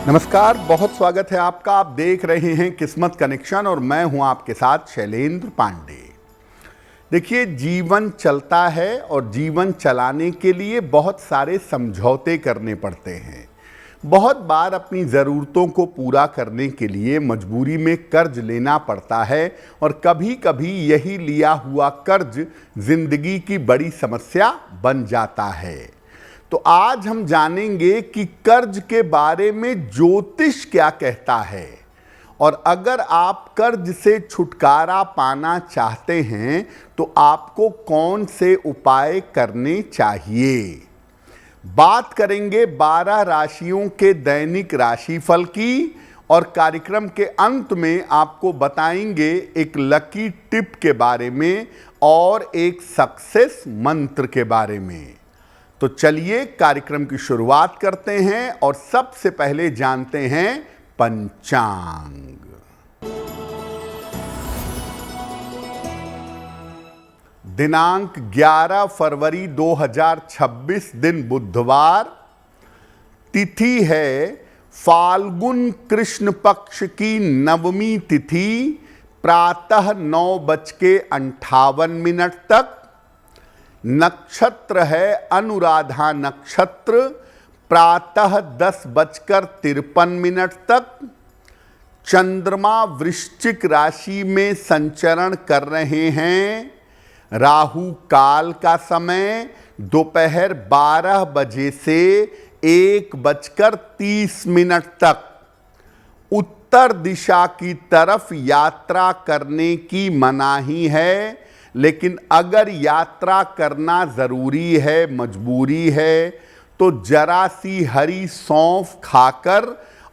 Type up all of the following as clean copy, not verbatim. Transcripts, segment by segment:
नमस्कार, बहुत स्वागत है आपका। आप देख रहे हैं किस्मत कनेक्शन और मैं हूं आपके साथ शैलेंद्र पांडे। देखिए, जीवन चलता है और जीवन चलाने के लिए बहुत सारे समझौते करने पड़ते हैं। बहुत बार अपनी ज़रूरतों को पूरा करने के लिए मजबूरी में कर्ज लेना पड़ता है और कभी कभी यही लिया हुआ कर्ज जिंदगी की बड़ी समस्या बन जाता है। तो आज हम जानेंगे कि कर्ज के बारे में ज्योतिष क्या कहता है और अगर आप कर्ज से छुटकारा पाना चाहते हैं तो आपको कौन से उपाय करने चाहिए। बात करेंगे 12 राशियों के दैनिक राशिफल की और कार्यक्रम के अंत में आपको बताएंगे एक लकी टिप के बारे में और एक सक्सेस मंत्र के बारे में। तो चलिए कार्यक्रम की शुरुआत करते हैं और सबसे पहले जानते हैं पंचांग। दिनांक 11 फरवरी 2026 दिन बुधवार, तिथि है फाल्गुन कृष्ण पक्ष की नवमी तिथि, प्रातः 9:58 तक। नक्षत्र है अनुराधा नक्षत्र, प्रातः 10:53 तक। चंद्रमा वृश्चिक राशि में संचरण कर रहे हैं। राहु काल का समय दोपहर 12 बजे से 1:30 तक। उत्तर दिशा की तरफ यात्रा करने की मनाही है, लेकिन अगर यात्रा करना ज़रूरी है, मजबूरी है, तो जरा सी हरी सौंफ खाकर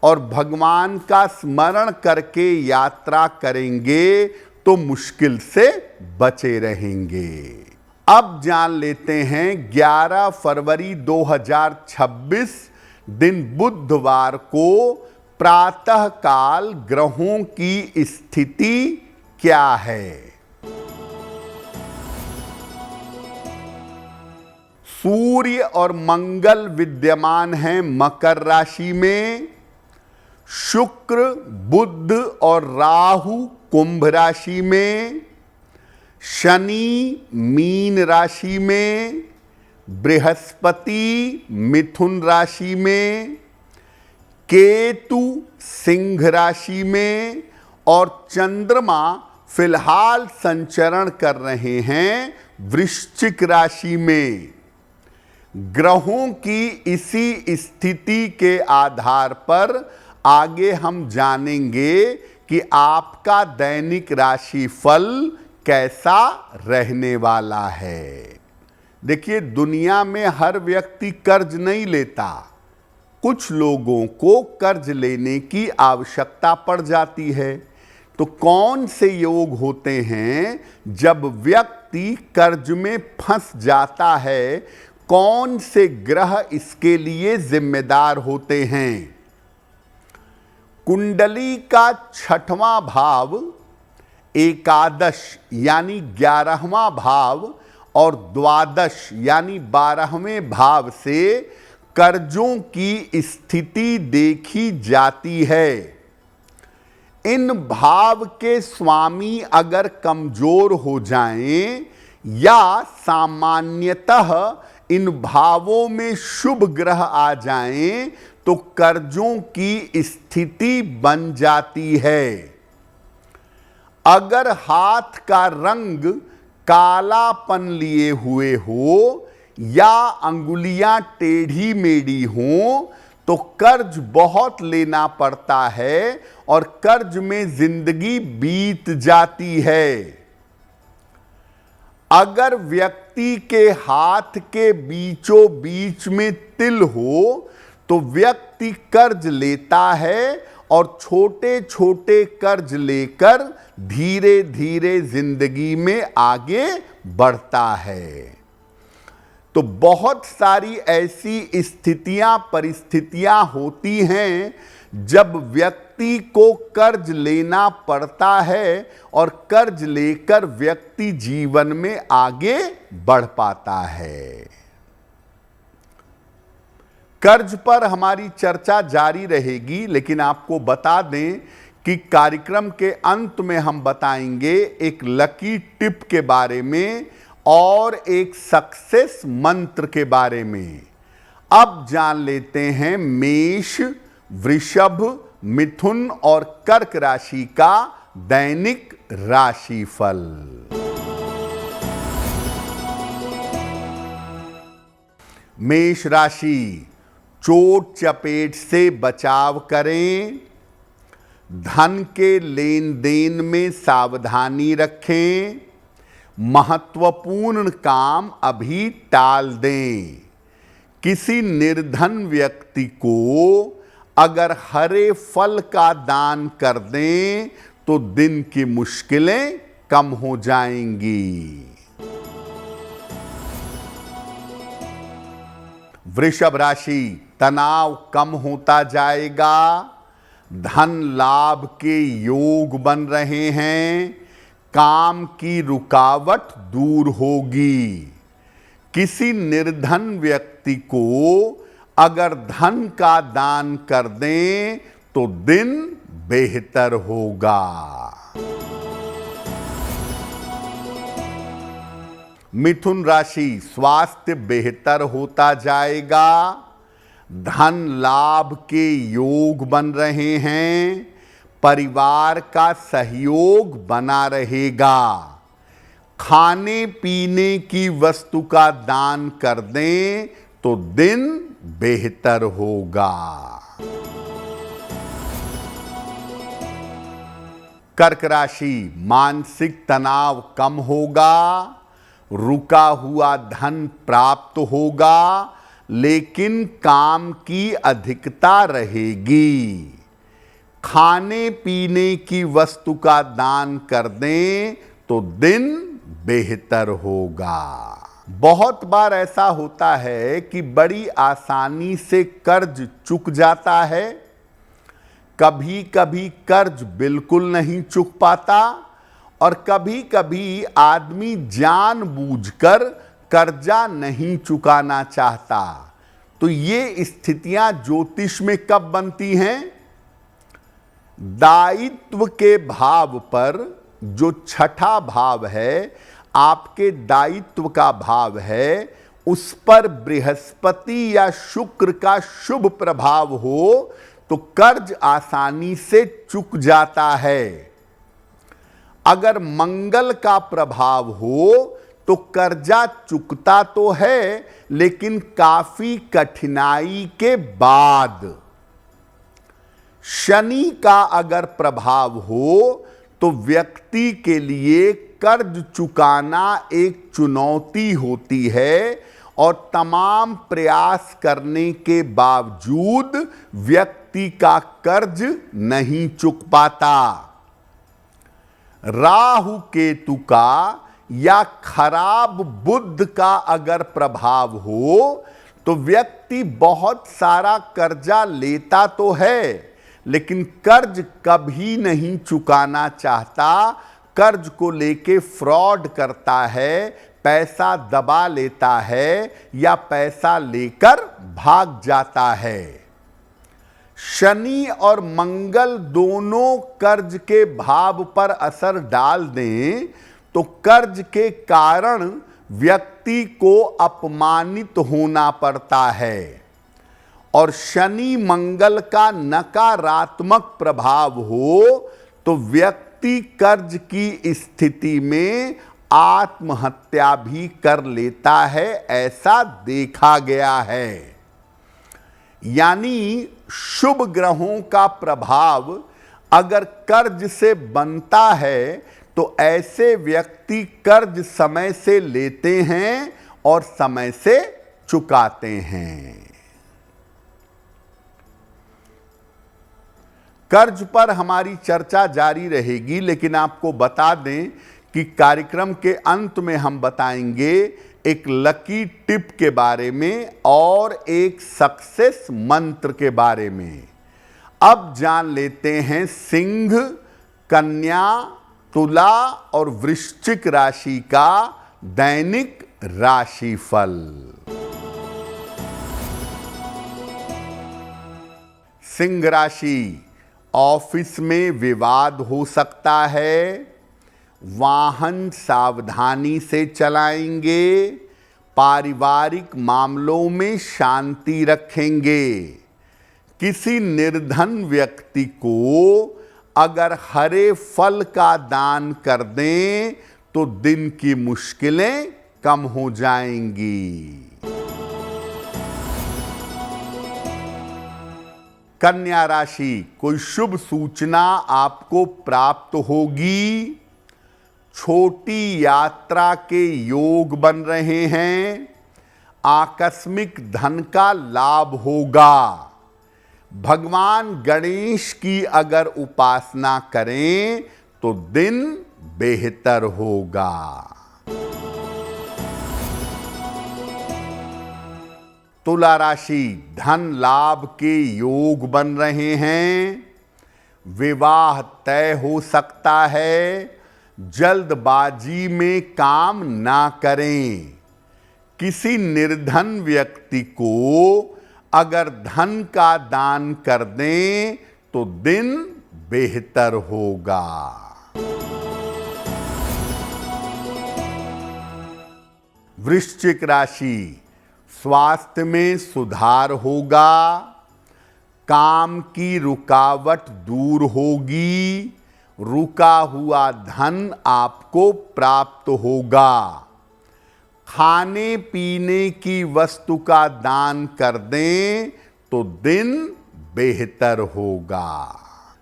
और भगवान का स्मरण करके यात्रा करेंगे तो मुश्किल से बचे रहेंगे। अब जान लेते हैं 11 फरवरी 2026 दिन बुधवार को प्रातःकाल ग्रहों की स्थिति क्या है। सूर्य और मंगल विद्यमान हैं मकर राशि में। शुक्र, बुध और राहु कुंभ राशि में। शनि मीन राशि में। बृहस्पति मिथुन राशि में। केतु सिंह राशि में और चंद्रमा फिलहाल संचरण कर रहे हैं वृश्चिक राशि में। ग्रहों की इसी स्थिति के आधार पर आगे हम जानेंगे कि आपका दैनिक राशिफल कैसा रहने वाला है। देखिए, दुनिया में हर व्यक्ति कर्ज नहीं लेता। कुछ लोगों को कर्ज लेने की आवश्यकता पड़ जाती है। तो कौन से योग होते हैं जब व्यक्ति कर्ज में फंस जाता है, कौन से ग्रह इसके लिए जिम्मेदार होते हैं। कुंडली का 6वां भाव एकादश यानी 11वां भाव और द्वादश यानी 12वें भाव से कर्जों की स्थिति देखी जाती है। इन भाव के स्वामी अगर कमजोर हो जाएं या सामान्यतः इन भावों में शुभ ग्रह आ जाएं तो कर्जों की स्थिति बन जाती है। अगर हाथ का रंग कालापन लिए हुए हो या अंगुलियां टेढ़ी मेढ़ी हों तो कर्ज बहुत लेना पड़ता है और कर्ज में जिंदगी बीत जाती है। अगर व्यक्ति के हाथ के बीचों बीच में तिल हो तो व्यक्ति कर्ज लेता है और छोटे छोटे कर्ज लेकर धीरे धीरे जिंदगी में आगे बढ़ता है। तो बहुत सारी ऐसी स्थितियां परिस्थितियां होती हैं जब व्यक्ति को कर्ज लेना पड़ता है और कर्ज लेकर व्यक्ति जीवन में आगे बढ़ पाता है। कर्ज पर हमारी चर्चा जारी रहेगी, लेकिन आपको बता दें कि कार्यक्रम के अंत में हम बताएंगे एक लकी टिप के बारे में और एक सक्सेस मंत्र के बारे में। अब जान लेते हैं मेष, वृषभ, मिथुन और कर्क राशि का दैनिक राशिफल। मेष राशि, चोट चपेट से बचाव करें, धन के लेन देन में सावधानी रखें, महत्वपूर्ण काम अभी टाल दें। किसी निर्धन व्यक्ति को अगर हरे फल का दान कर दें तो दिन की मुश्किलें कम हो जाएंगी। वृषभ राशि, तनाव कम होता जाएगा, धन लाभ के योग बन रहे हैं, काम की रुकावट दूर होगी। किसी निर्धन व्यक्ति को अगर धन का दान कर दें तो दिन बेहतर होगा। मिथुन राशि, स्वास्थ्य बेहतर होता जाएगा, धन लाभ के योग बन रहे हैं, परिवार का सहयोग बना रहेगा। खाने पीने की वस्तु का दान कर दें तो दिन बेहतर होगा। कर्क राशि, मानसिक तनाव कम होगा, रुका हुआ धन प्राप्त होगा, लेकिन काम की अधिकता रहेगी। खाने पीने की वस्तु का दान कर दें तो दिन बेहतर होगा। बहुत बार ऐसा होता है कि बड़ी आसानी से कर्ज चुक जाता है, कभी कभी कर्ज बिल्कुल नहीं चुक पाता और कभी कभी आदमी जानबूझकर कर्जा नहीं चुकाना चाहता। तो ये स्थितियां ज्योतिष में कब बनती हैं? दायित्व के भाव पर, जो छठा भाव है, आपके दायित्व का भाव है, उस पर बृहस्पति या शुक्र का शुभ प्रभाव हो तो कर्ज आसानी से चुक जाता है। अगर मंगल का प्रभाव हो तो कर्जा चुकता तो है, लेकिन काफी कठिनाई के बाद। शनि का अगर प्रभाव हो तो व्यक्ति के लिए कर्ज चुकाना एक चुनौती होती है और तमाम प्रयास करने के बावजूद व्यक्ति का कर्ज नहीं चुक पाता। राहु केतु का या खराब बुध का अगर प्रभाव हो तो व्यक्ति बहुत सारा कर्जा लेता तो है, लेकिन कर्ज कभी नहीं चुकाना चाहता, कर्ज को लेके फ्रॉड करता है, पैसा दबा लेता है या पैसा लेकर भाग जाता है। शनि और मंगल दोनों कर्ज के भाव पर असर डाल दें तो कर्ज के कारण व्यक्ति को अपमानित होना पड़ता है। और शनि मंगल का नकारात्मक प्रभाव हो तो व्यक्ति कर्ज की स्थिति में आत्महत्या भी कर लेता है, ऐसा देखा गया है। यानी शुभ ग्रहों का प्रभाव अगर कर्ज से बनता है तो ऐसे व्यक्ति कर्ज समय से लेते हैं और समय से चुकाते हैं। कर्ज पर हमारी चर्चा जारी रहेगी, लेकिन आपको बता दें कि कार्यक्रम के अंत में हम बताएंगे एक लकी टिप के बारे में और एक सक्सेस मंत्र के बारे में। अब जान लेते हैं सिंह, कन्या, तुला और वृश्चिक राशि का दैनिक राशिफल। सिंह राशि, ऑफिस में विवाद हो सकता है, वाहन सावधानी से चलाएंगे, पारिवारिक मामलों में शांति रखेंगे। किसी निर्धन व्यक्ति को अगर हरे फल का दान कर दें तो दिन की मुश्किलें कम हो जाएंगी। कन्या राशि, कोई शुभ सूचना आपको प्राप्त होगी। छोटी यात्रा के योग बन रहे हैं। आकस्मिक धन का लाभ होगा। भगवान गणेश की अगर उपासना करें तो दिन बेहतर होगा। तुला राशि, धन लाभ के योग बन रहे हैं। विवाह तय हो सकता है। जल्दबाजी में काम ना करें। किसी निर्धन व्यक्ति को अगर धन का दान कर दें तो दिन बेहतर होगा। वृश्चिक राशि, स्वास्थ्य में सुधार होगा। काम की रुकावट दूर होगी। रुका हुआ धन आपको प्राप्त होगा। खाने पीने की वस्तु का दान कर दें तो दिन बेहतर होगा।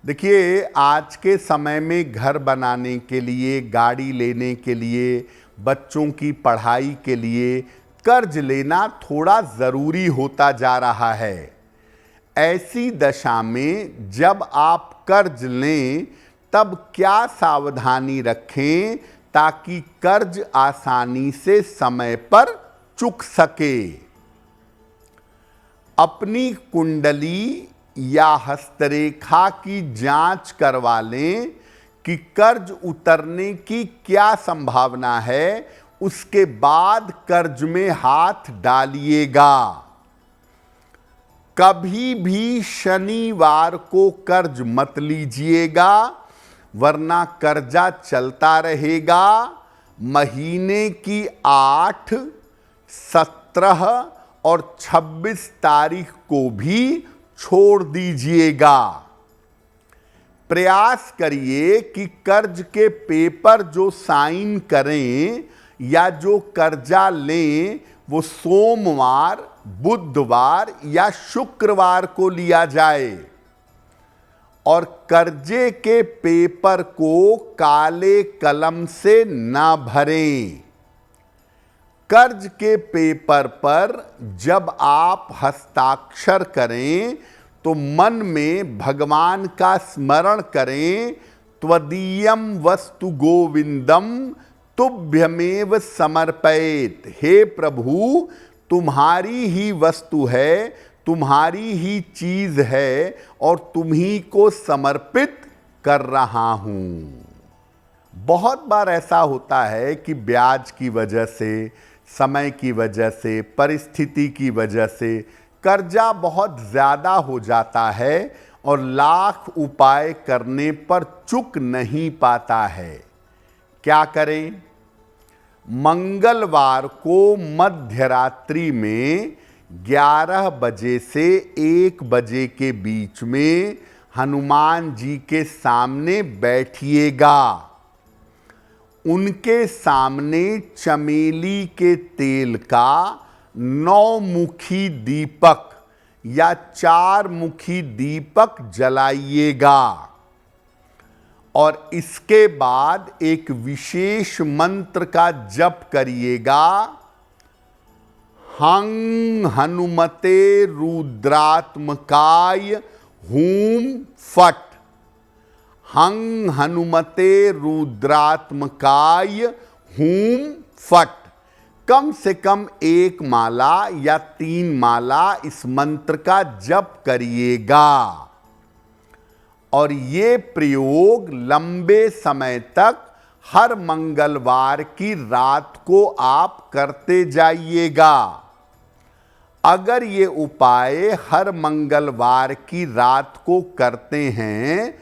देखिए, आज के समय में घर बनाने के लिए, गाड़ी लेने के लिए, बच्चों की पढ़ाई के लिए कर्ज लेना थोड़ा ज़रूरी होता जा रहा है। ऐसी दशा में जब आप कर्ज लें तब क्या सावधानी रखें ताकि कर्ज आसानी से समय पर चुक सके। अपनी कुंडली या हस्तरेखा की जांच करवा लें कि कर्ज उतरने की क्या संभावना है, उसके बाद कर्ज में हाथ डालिएगा। कभी भी शनिवार को कर्ज मत लीजिएगा, वरना कर्जा चलता रहेगा। महीने की 8, 17 और 26 तारीख को भी छोड़ दीजिएगा। प्रयास करिए कि कर्ज के पेपर जो साइन करें या जो कर्जा लें वो सोमवार, बुधवार या शुक्रवार को लिया जाए। और कर्जे के पेपर को काले कलम से ना भरें। कर्ज के पेपर पर जब आप हस्ताक्षर करें तो मन में भगवान का स्मरण करें। त्वदीयम वस्तु गोविंदम तुभ्यमेव समर्पयेत। हे प्रभु, तुम्हारी ही वस्तु है, तुम्हारी ही चीज है और तुम्ही को समर्पित कर रहा हूं। बहुत बार ऐसा होता है कि ब्याज की वजह से, समय की वजह से, परिस्थिति की वजह से कर्जा बहुत ज्यादा हो जाता है और लाख उपाय करने पर चुक नहीं पाता है। क्या करें? मंगलवार को मध्य रात्रि में 11 बजे से 1 बजे के बीच में हनुमान जी के सामने बैठिएगा। उनके सामने चमेली के तेल का 9 मुखी दीपक या 4 मुखी दीपक जलाइएगा और इसके बाद एक विशेष मंत्र का जप करिएगा। हं हनुमते रुद्रात्मकाय हूम फट। हं हनुमते रुद्रात्मकाय हूम फट। कम से कम 1 माला या 3 माला इस मंत्र का जप करिएगा और ये प्रयोग लंबे समय तक हर मंगलवार की रात को आप करते जाइएगा। अगर ये उपाय हर मंगलवार की रात को करते हैं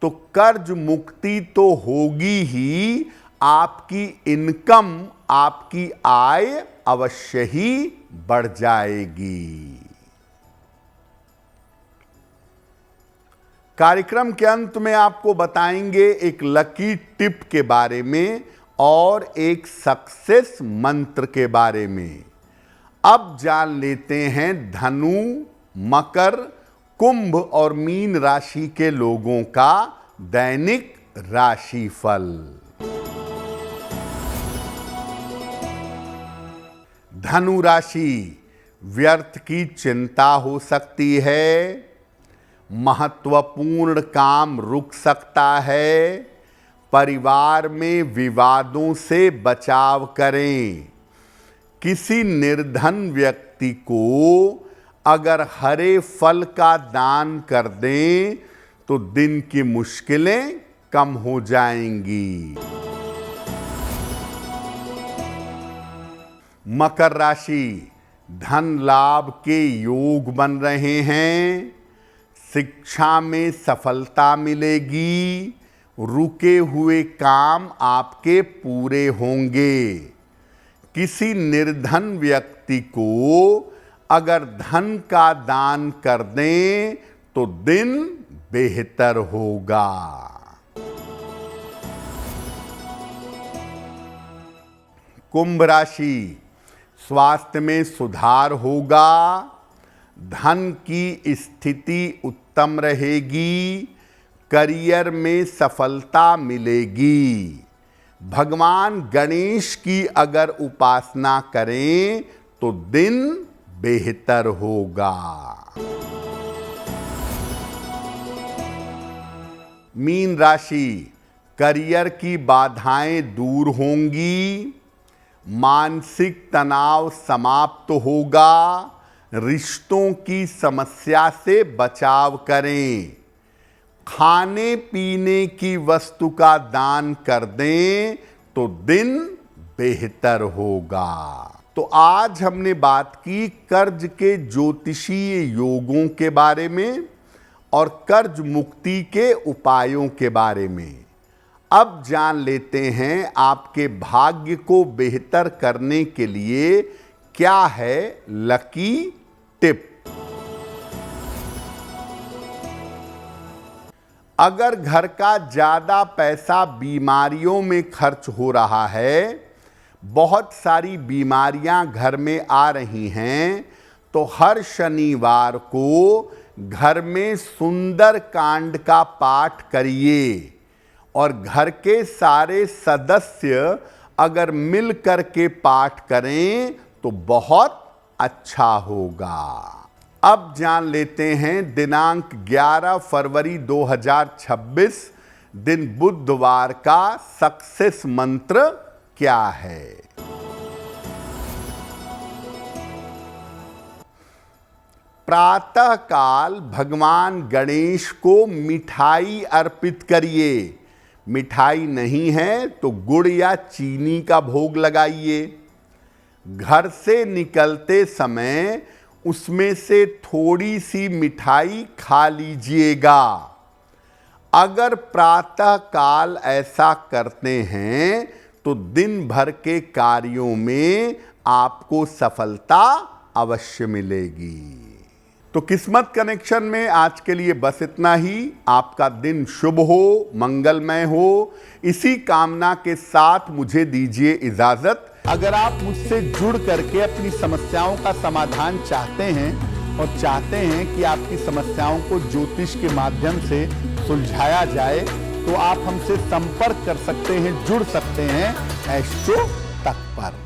तो कर्ज मुक्ति तो होगी ही, आपकी इनकम, आपकी आय अवश्य ही बढ़ जाएगी। कार्यक्रम के अंत में आपको बताएंगे एक लकी टिप के बारे में और एक सक्सेस मंत्र के बारे में। अब जान लेते हैं धनु, मकर, कुंभ और मीन राशि के लोगों का दैनिक राशिफल। धनु राशि, व्यर्थ की चिंता हो सकती है, महत्वपूर्ण काम रुक सकता है, परिवार में विवादों से बचाव करें। किसी निर्धन व्यक्ति को अगर हरे फल का दान कर दें तो दिन की मुश्किलें कम हो जाएंगी। मकर राशि, धन लाभ के योग बन रहे हैं, शिक्षा में सफलता मिलेगी, रुके हुए काम आपके पूरे होंगे। किसी निर्धन व्यक्ति को अगर धन का दान कर दें तो दिन बेहतर होगा। कुंभ राशि, स्वास्थ्य में सुधार होगा, धन की स्थिति उत्तम रहेगी, करियर में सफलता मिलेगी। भगवान गणेश की अगर उपासना करें तो दिन बेहतर होगा। मीन राशि, करियर की बाधाएं दूर होंगी, मानसिक तनाव समाप्त होगा, रिश्तों की समस्या से बचाव करें। खाने पीने की वस्तु का दान कर दें तो दिन बेहतर होगा। तो आज हमने बात की कर्ज के ज्योतिषीय योगों के बारे में और कर्ज मुक्ति के उपायों के बारे में। अब जान लेते हैं आपके भाग्य को बेहतर करने के लिए क्या है लकी टिप। अगर घर का ज़्यादा पैसा बीमारियों में खर्च हो रहा है, बहुत सारी बीमारियां घर में आ रही हैं, तो हर शनिवार को घर में सुंदर कांड का पाठ करिए और घर के सारे सदस्य अगर मिल कर के पाठ करें तो बहुत अच्छा होगा। अब जान लेते हैं दिनांक 11 फरवरी 2026 दिन बुधवार का सक्सेस मंत्र क्या है। प्रातः काल भगवान गणेश को मिठाई अर्पित करिए। मिठाई नहीं है तो गुड़ या चीनी का भोग लगाइए। घर से निकलते समय उसमें से थोड़ी सी मिठाई खा लीजिएगा। अगर प्रातः काल ऐसा करते हैं तो दिन भर के कार्यों में आपको सफलता अवश्य मिलेगी। तो किस्मत कनेक्शन में आज के लिए बस इतना ही। आपका दिन शुभ हो, मंगलमय हो, इसी कामना के साथ मुझे दीजिए इजाजत। अगर आप मुझसे जुड़ करके अपनी समस्याओं का समाधान चाहते हैं और चाहते हैं कि आपकी समस्याओं को ज्योतिष के माध्यम से सुलझाया जाए, तो आप हमसे संपर्क कर सकते हैं, जुड़ सकते हैं एस्ट्रो तक पर।